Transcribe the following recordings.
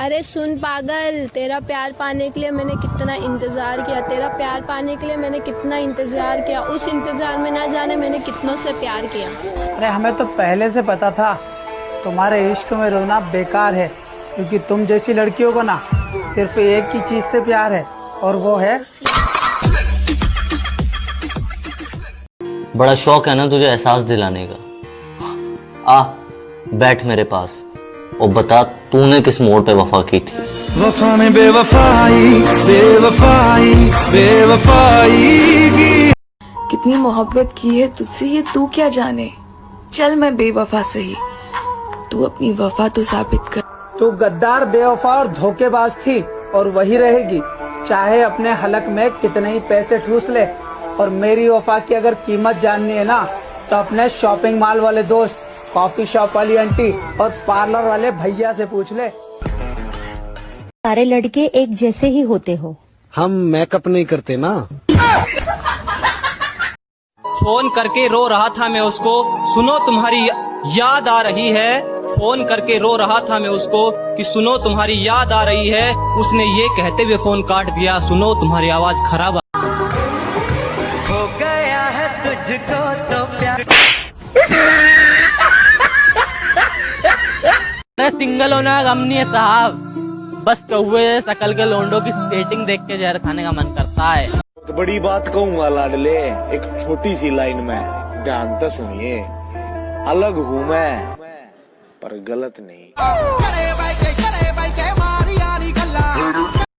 अरे सुन पागल, तेरा प्यार पाने के लिए मैंने कितना इंतजार किया, तेरा प्यार पाने के लिए मैंने कितना इंतजार किया, उस इंतजार में ना जाने मैंने कितनों से प्यार किया। अरे हमें तो पहले से पता था तुम्हारे इश्क में रोना बेकार है, क्योंकि तुम जैसी लड़कियों को ना सिर्फ एक ही चीज से प्यार है और वो है। बड़ा शौक है ना तुझे एहसास दिलाने का। आ बैठ मेरे पास और बता तूने किस मोड़ पे वफा की थी। वफा में बेवफाई बेवफाई बेवफाई की। कितनी मोहब्बत की है तुझसे ये तू क्या जाने। चल मैं बेवफा सही, तू अपनी वफा तो साबित कर। तू गद्दार, बेवफा और धोखेबाज थी और वही रहेगी, चाहे अपने हलक में कितने ही पैसे ठूस ले। और मेरी वफा की अगर कीमत जाननी है ना तो अपने शॉपिंग मॉल वाले दोस्त, कॉफी शॉप वाली आंटी और पार्लर वाले भैया से पूछ ले। सारे लड़के एक जैसे ही होते हो। हम मेकअप नहीं करते ना। फोन करके रो रहा था मैं उसको, सुनो तुम्हारी याद आ रही है। फोन करके रो रहा था मैं उसको कि सुनो तुम्हारी याद आ रही है। उसने ये कहते हुए फोन काट दिया, सुनो तुम्हारी आवाज खराब हो गया है तुझको तो प्यार। सिंगल होना गम नहीं है साहब, बस कौवे शकल के लोंडों की सेटिंग देख के जहर खाने का मन करता है। तो बड़ी बात कहूँगा लाडले, एक छोटी सी लाइन में ध्यान से सुनिए। अलग हूँ मैं पर गलत नहीं।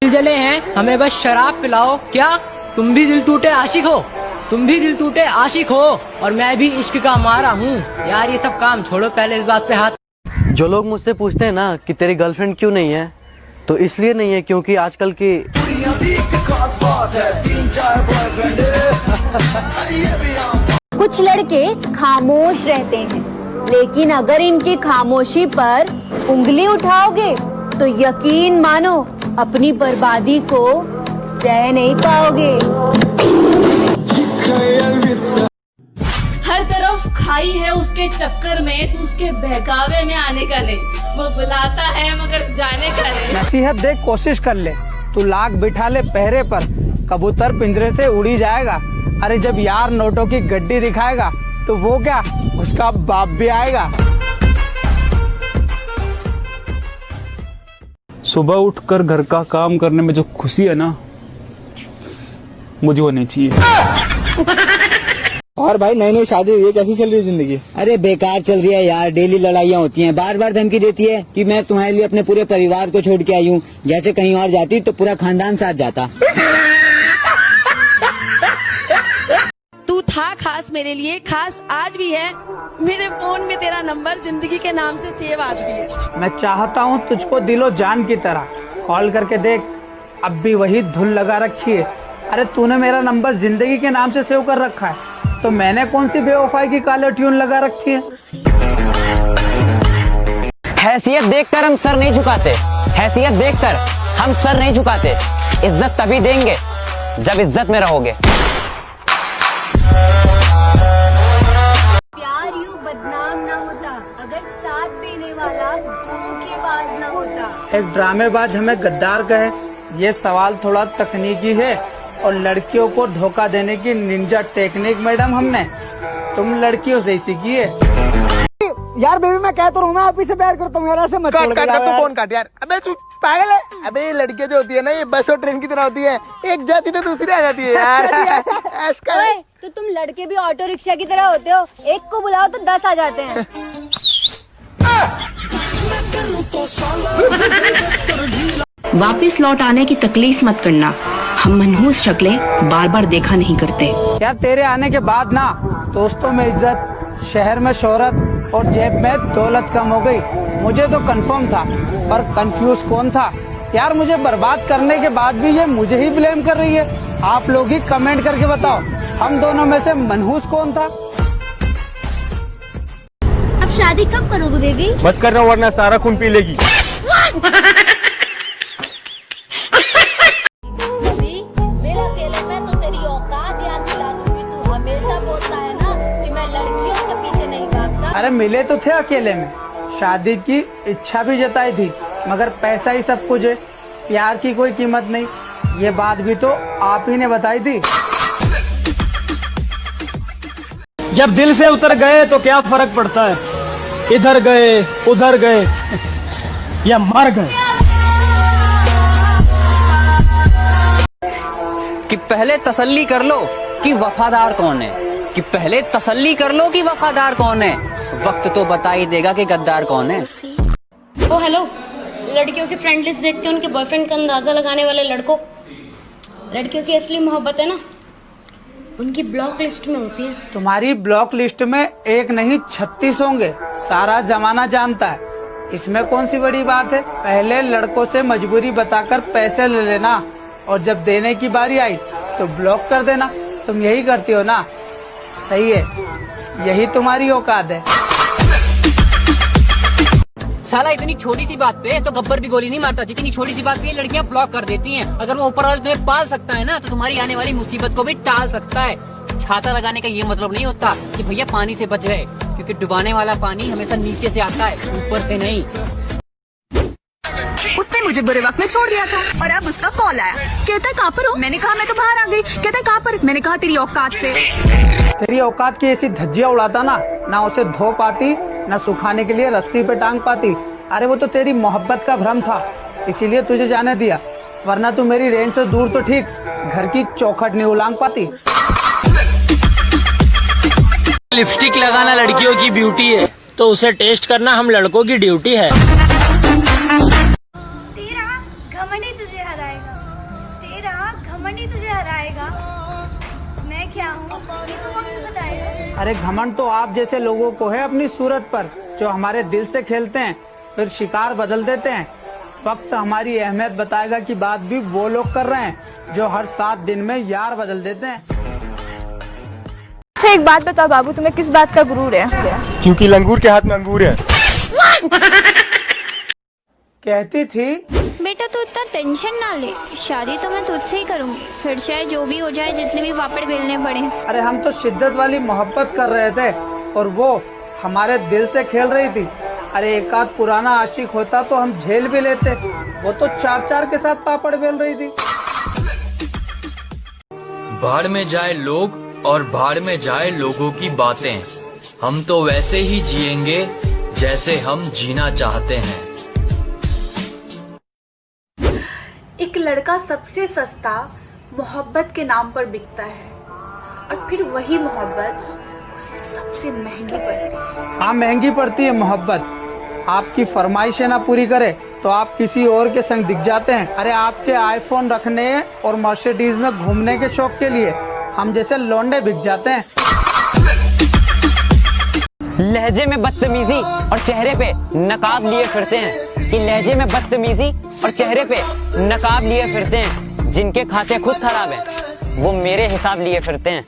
दिल जले हैं हमें बस शराब पिलाओ। क्या तुम भी दिल टूटे आशिक हो? तुम भी दिल टूटे आशिक हो और मैं भी इश्क का मारा हूँ। यार ये सब काम छोड़ो, पहले इस बात पे हाथ। जो लोग मुझसे पूछते हैं ना कि तेरी गर्लफ्रेंड क्यों नहीं है, तो इसलिए नहीं है क्योंकि आजकल की कुछ लड़के खामोश रहते हैं, लेकिन अगर इनकी खामोशी पर उंगली उठाओगे तो यकीन मानो अपनी बर्बादी को सह नहीं पाओगे। हर तरफ खाई है उसके चक्कर में, तू उसके बहकावे में आने का नहीं। वो बुलाता है मगर जाने का नहीं। नसीहत देख, कोशिश कर ले, तू लाख बिठा ले पहरे पर, कबूतर पिंजरे से उड़ी जाएगा। अरे जब यार नोटों की गड्डी दिखाएगा तो वो क्या, उसका बाप भी आएगा। सुबह उठकर घर का काम करने में जो खुशी है ना, मुझे होनी चाहिए। और भाई नई नई शादी हुई है, कैसी चल रही है जिंदगी? अरे बेकार चल रही है यार, डेली लड़ाइयाँ होती हैं। बार बार धमकी देती है कि मैं तुम्हारे लिए अपने पूरे परिवार को छोड़ के आई हूँ। जैसे कहीं और जाती तो पूरा खानदान साथ जाता। तू था खास मेरे लिए, खास आज भी है। मेरे फोन में तेरा नंबर जिंदगी के नाम से सेव आज भी है। मैं चाहता हूँ तुझको दिलो जान की तरह, कॉल करके देख, अब भी वही धुन लगा रखी है। अरे तूने मेरा नंबर जिंदगी के नाम से सेव कर रखा है, तो मैंने कौन सी बेवफाई की काले ट्यून लगा रखी है। हैसियत देखकर हम सर नहीं झुकाते, हैसियत देखकर हम सर नहीं झुकाते। इज्जत तभी देंगे जब इज्जत में रहोगे। प्यार यूं बदनाम ना होता अगर साथ देने वाला धोखेबाज ना होता। एक ड्रामेबाज हमें गद्दार कहे, ये सवाल थोड़ा तकनीकी है। और लड़कियों को धोखा देने की निंजा टेक्निक मैडम हमने तुम लड़कियों से ही सीखी है। यार बेबी मैं कह तो रहा हूँ, मैं आप ही से प्यार करता हूँ यार, ऐसे मत काट काट तू फोन काट यार। अबे तू पागल है? अबे लड़कियां जो होती है ना, ये बस और ट्रेन की तरह होती है, एक जाती तो दूसरी आ जाती है यार। ऐश कर। ओए, तो तुम लड़के भी ऑटो रिक्शा की तरह होते हो, एक को बुलाओ तो 10 आ जाते हैं। वापिस लौट आने की तकलीफ मत करना, हम मनहूस शक्लें बार बार देखा नहीं करते। यार तेरे आने के बाद ना दोस्तों में इज्जत, शहर में शोहरत और जेब में दौलत कम हो गई। मुझे तो कंफर्म था, पर कंफ्यूज कौन था यार। मुझे बर्बाद करने के बाद भी ये मुझे ही ब्लेम कर रही है। आप लोग ही कमेंट करके बताओ, हम दोनों में से मनहूस कौन था। अब शादी कब करोगे बेबी? मत करना वरना सारा खून पी लेगी। मेरा अकेले में तो तेरी औकात याद दिला दूंगी। तू हमेशा बोलता है ना कि मैं लड़कियों के पीछे नहीं भागता। अरे मिले तो थे अकेले में, शादी की इच्छा भी जताई थी, मगर पैसा ही सब कुछ है, प्यार की कोई कीमत नहीं। ये बात भी तो आप ही ने बताई थी। जब दिल से उतर गए तो क्या फर्क पड़ता है, इधर गए उधर गए या मर गए। कि पहले तसल्ली कर लो कि वफादार कौन है, कि पहले तसल्ली कर लो कि वफादार कौन है, वक्त तो बता ही देगा कि गद्दार कौन है। ओ हेलो, लड़कियों की फ्रेंड लिस्ट देखते हैं, उनके बॉयफ्रेंड का अंदाजा लगाने वाले लड़कियों की असली मोहब्बत है ना, उनकी ब्लॉक लिस्ट में होती है। तुम्हारी ब्लॉक लिस्ट में एक नहीं 36 होंगे, सारा जमाना जानता है। इसमें कौन सी बड़ी बात है। पहले लड़कों से मजबूरी बताकर पैसे ले लेना और जब देने की बारी आई तो ब्लॉक कर देना। तुम यही करती हो ना, सही है, यही तुम्हारी औकात है। साला इतनी छोटी सी बात पे तो गब्बर भी गोली नहीं मारता, जितनी छोटी सी बात पे लड़कियां ब्लॉक कर देती हैं। अगर वो ऊपर वाला तुम्हें पाल सकता है ना, तो तुम्हारी आने वाली मुसीबत को भी टाल सकता है। छाता लगाने का ये मतलब नहीं होता कि भैया पानी से बच गए, क्योंकि डुबाने वाला पानी हमेशा नीचे से आता है, ऊपर से नहीं। उसने मुझे बुरे वक्त में छोड़ दिया था और अब उसका कॉल आया, कहता है कहाँ पर हो। मैंने कहा मैं तो बाहर आ गई। कहता है कहाँ पर। मैंने कहा तेरी औकात से। तेरी औकात की ऐसी धज्जियां उड़ाता ना उसे धो पाती, ना सुखाने के लिए रस्सी पे टांग पाती। अरे वो तो तेरी मोहब्बत का भ्रम था, इसीलिए तुझे जाने दिया, वरना तू मेरी रेंज से दूर तो ठीक, घर की चौखट नहीं उलांग पाती। लिपस्टिक लगाना लड़कियों की ब्यूटी है, तो उसे टेस्ट करना हम लड़कों की ड्यूटी है। तेरा घमंड ही तुझे हराएगा, तेरा घमंड ही तुझे हराएगा। मैं क्या हूँ ये तो वक्त बताएगा। अरे घमंड तो आप जैसे लोगों को है अपनी सूरत पर, जो हमारे दिल से खेलते हैं फिर शिकार बदल देते हैं। वक्त हमारी अहमियत बताएगा कि बात भी वो लोग कर रहे हैं जो हर 7 दिन में यार बदल देते हैं। अच्छा एक बात बताओ बाबू, तुम्हें किस बात का गुरूर है? क्योंकि लंगूर के हाथ में अंगूर है। कहती थी बेटा तू इतना टेंशन ना ले, शादी तो मैं तुझसे ही करूंगी, फिर चाहे जो भी हो जाए, जितने भी पापड़ बेलने पड़े। अरे हम तो शिद्दत वाली मोहब्बत कर रहे थे और वो हमारे दिल से खेल रही थी। अरे एक आध पुराना आशिक होता तो हम झेल भी लेते, वो तो 4-4 के साथ पापड़ बेल रही थी। भाड़ में जाए लोग और भाड़ में जाए लोगों की बातें, हम तो वैसे ही जिएंगे जैसे हम जीना चाहते हैं। एक लड़का सबसे सस्ता मोहब्बत के नाम पर बिकता है और फिर वही मोहब्बत उसे सबसे महंगी पड़ती है। हाँ महंगी पड़ती है मोहब्बत। आपकी फरमाइशें ना पूरी करे तो आप किसी और के संग दिख जाते हैं। अरे आपके आईफोन रखने और मर्सिडीज में घूमने के शौक के लिए हम जैसे लौंडे बिक जाते हैं। लहजे में बदतमीजी और चेहरे पे नकाब लिए फिरते हैं, कि लहजे में बदतमीजी और चेहरे पे नकाब लिए फिरते हैं। जिनके खाते खुद खराब हैं वो मेरे हिसाब लिए फिरते हैं।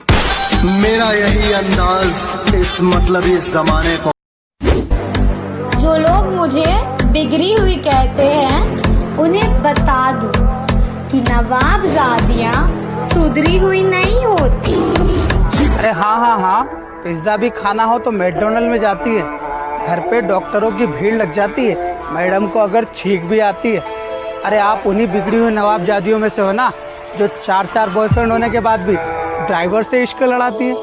मेरा यही अंदाज इस मतलब इस जमाने को। जो लोग मुझे बिगड़ी हुई कहते हैं उन्हें बता दो कि नवाबजादियाँ सुधरी हुई नहीं होती। अरे हाँ, पिज्जा भी खाना हो तो मैकडॉनल्ड में जाती है। घर पे डॉक्टरों की भीड़ लग जाती है, मैडम को अगर छींक भी आती है। अरे आप उन्हीं बिगड़ी हुई नवाबजादियों में से हो ना, जो 4-4 बॉयफ्रेंड होने के बाद भी ड्राइवर से इश्क लड़ाती है।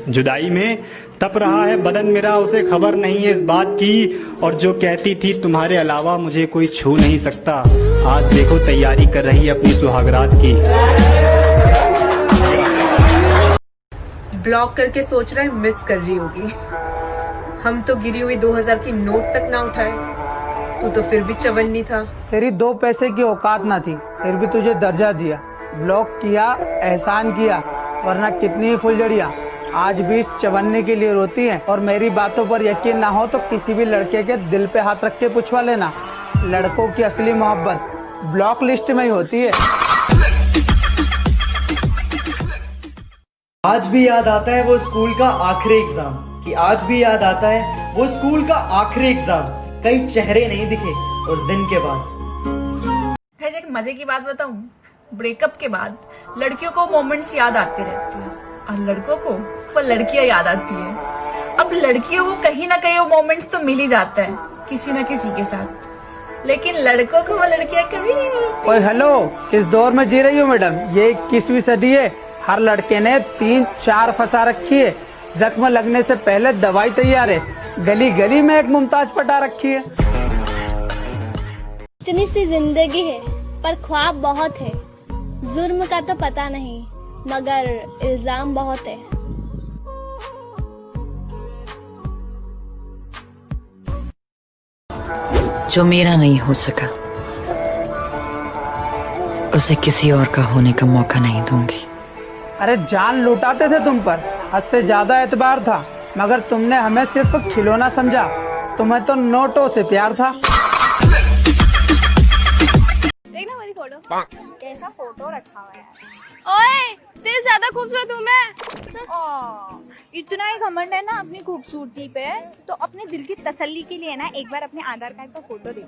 जुदाई में तप रहा है बदन मेरा, उसे खबर नहीं है इस बात की। और जो कहती थी तुम्हारे अलावा मुझे कोई छू नहीं सकता, आज देखो तैयारी कर रही है अपनी सुहागरात की। ब्लॉक करके सोच रहा है मिस कर रही होगी। हम तो गिरी हुई 2000 की नोट तक ना उठाए, तू तो फिर भी चवन्नी था। तेरी 2 पैसे की औकात ना थी, फिर भी तुझे दर्जा दिया, ब्लॉक किया, एहसान किया, वरना कितनी फुलझड़ियाँ आज भी चवन्ने के लिए रोती हैं। और मेरी बातों पर यकीन ना हो तो किसी भी लड़के के दिल पे हाथ रख के पूछवा लेना, लड़कों की असली मोहब्बत ब्लॉक लिस्ट में ही होती है। आज भी याद आता है वो स्कूल का आखिरी एग्जाम, कि आज भी याद आता है वो स्कूल का आखिरी एग्जाम। कई चेहरे नहीं दिखे उस दिन के बाद। फिर एक मजे की बात बताऊं, ब्रेकअप के बाद लड़कियों को मोमेंट्स याद आते रहते हैं और लड़कों को वो लड़कियां याद आती है। अब लड़कियों को कहीं ना कहीं वो मोमेंट्स तो मिल ही जाते हैं किसी न किसी के साथ, लेकिन लड़कों को वो लड़कियां कभी नहीं मिलती। ओए हेलो, किस दौर में जी रही हो मैडम? ये 21वीं सदी है। हर लड़के ने 3-4 फंसा रखी है। जख्म लगने से पहले दवाई तैयार है। गली गली में एक मुमताज पटा रखी है। इतनी सी जिंदगी है पर ख्वाब बहुत है। जुर्म का तो पता नहीं मगर इल्जाम बहुत है। जो मेरा नहीं हो सका उसे किसी और का होने का मौका नहीं दूंगी। अरे जान लुटाते थे तुम पर, हद से ज्यादा एतबार था, मगर तुमने हमें सिर्फ खिलौना समझा। तुम्हें तो नोटों से प्यार था। देखना मेरी फोटो, कैसा फोटो रखा हुआ है। ओए, तेरे ज्यादा खूबसूरत हूँ मैं। इतना ही घमंड है ना अपनी खूबसूरती पे, तो अपने दिल की तसल्ली के लिए ना एक बार अपने आधार कार्ड का फोटो देख।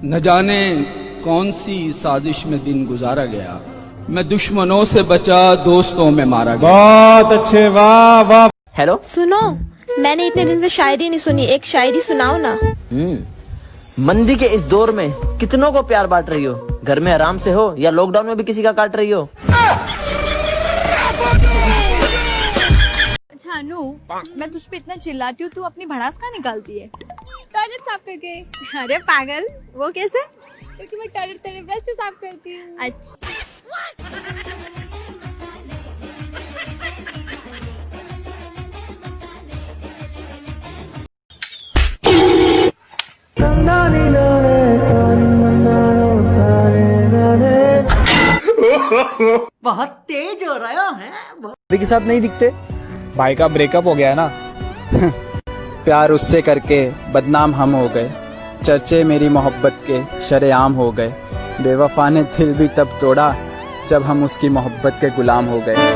न जाने कौन सी साजिश में दिन गुजारा गया, मैं दुश्मनों से बचा दोस्तों में मारा गया। बहुत अच्छे, वाह वाह। हेलो, सुनो, मैंने इतने दिन से शायरी नहीं सुनी, एक शायरी सुनाओ ना। मंदी के इस दौर में कितनों को प्यार बांट रही हो? घर में आराम से हो या लॉकडाउन में भी किसी का काट रही हो? जानू, मैं तुझ पे इतना चिल्लाती हूँ, तू अपनी भड़ास कहाँ निकालती है? टॉयलेट साफ करके। अरे पागल, वो कैसे? क्योंकि मैं टॉयलेट तेरे ब्रश से साफ करती हूँ। अच्छा। बहुत तेज हो रहा है। भाई के साथ नहीं दिखते। भाई का ब्रेकअप हो गया ना। प्यार उससे करके बदनाम हम हो गए। चर्चे मेरी मोहब्बत के शरेआम हो गए। बेवफा ने दिल भी तब तोड़ा जब हम उसकी मोहब्बत के गुलाम हो गए।